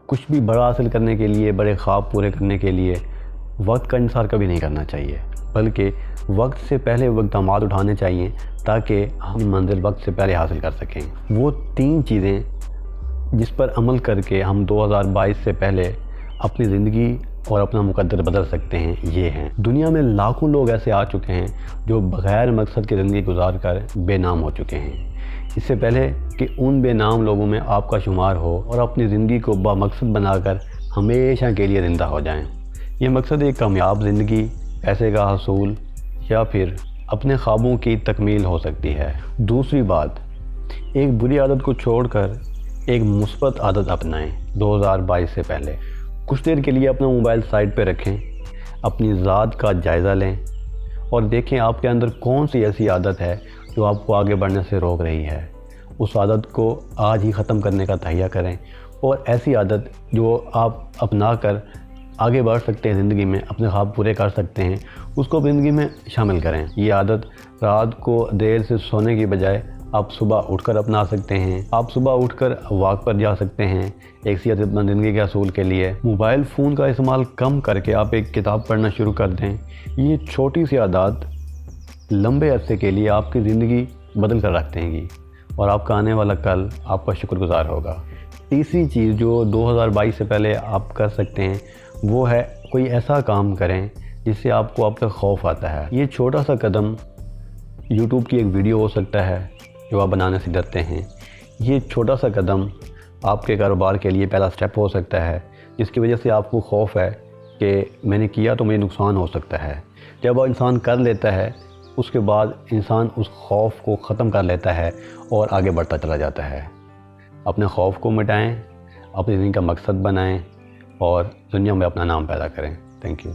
کچھ بھی بڑا حاصل کرنے کے لیے، بڑے خواب پورے کرنے کے لیے وقت کا انحصار کبھی نہیں کرنا چاہیے، بلکہ وقت سے پہلے اقدامات اٹھانے چاہیے تاکہ ہم منزل وقت سے پہلے حاصل کر سکیں۔ وہ 3 چیزیں جس پر عمل کر کے ہم 2022 سے پہلے اپنی زندگی اور اپنا مقدر بدل سکتے ہیں، یہ ہیں۔ دنیا میں لاکھوں لوگ ایسے آ چکے ہیں جو بغیر مقصد کی زندگی گزار کر بے نام ہو چکے ہیں۔ اس سے پہلے کہ ان بے نام لوگوں میں آپ کا شمار ہو اور اپنی زندگی کو بامقصد بنا کر ہمیشہ کے لیے زندہ ہو جائیں۔ یہ مقصد ایک کامیاب زندگی، پیسے کا حصول یا پھر اپنے خوابوں کی تکمیل ہو سکتی ہے۔ دوسری بات، ایک بری عادت کو چھوڑ کر ایک مثبت عادت اپنائیں 2022 سے پہلے۔ کچھ دیر کے لیے اپنا موبائل سائڈ پہ رکھیں، اپنی ذات کا جائزہ لیں اور دیکھیں آپ کے اندر کون سی ایسی عادت ہے جو آپ کو آگے بڑھنے سے روک رہی ہے۔ اس عادت کو آج ہی ختم کرنے کا تہیہ کریں اور ایسی عادت جو آپ اپنا کر آگے بڑھ سکتے ہیں، زندگی میں اپنے خواب پورے کر سکتے ہیں، اس کو زندگی میں شامل کریں۔ یہ عادت رات کو دیر سے سونے کی بجائے آپ صبح اٹھ کر اپنا سکتے ہیں۔ آپ صبح اٹھ کر واک پر جا سکتے ہیں ایک صحت مند زندگی کے حصول کے لیے۔ موبائل فون کا استعمال کم کر کے آپ ایک کتاب پڑھنا شروع کر دیں۔ یہ چھوٹی سی عادات لمبے عرصے کے لیے آپ کی زندگی بدل کر رکھ دیں گی اور آپ کا آنے والا کل آپ کا شکر گزار ہوگا۔ تیسری چیز جو 2022 سے پہلے آپ کر سکتے ہیں وہ ہے کوئی ایسا کام کریں جس سے آپ کو اب تک خوف آتا ہے۔ یہ چھوٹا سا قدم یوٹیوب کی ایک ویڈیو ہو سکتا ہے جو آپ بنانے سے ڈرتے ہیں۔ یہ چھوٹا سا قدم آپ کے کاروبار کے لیے پہلا سٹیپ ہو سکتا ہے جس کی وجہ سے آپ کو خوف ہے کہ میں نے کیا تو مجھے نقصان ہو سکتا ہے۔ جب وہ انسان کر لیتا ہے اس کے بعد انسان اس خوف کو ختم کر لیتا ہے اور آگے بڑھتا چلا جاتا ہے۔ اپنے خوف کو مٹائیں، اپنی زندگی کا مقصد بنائیں اور دنیا میں اپنا نام پیدا کریں۔ Thank you.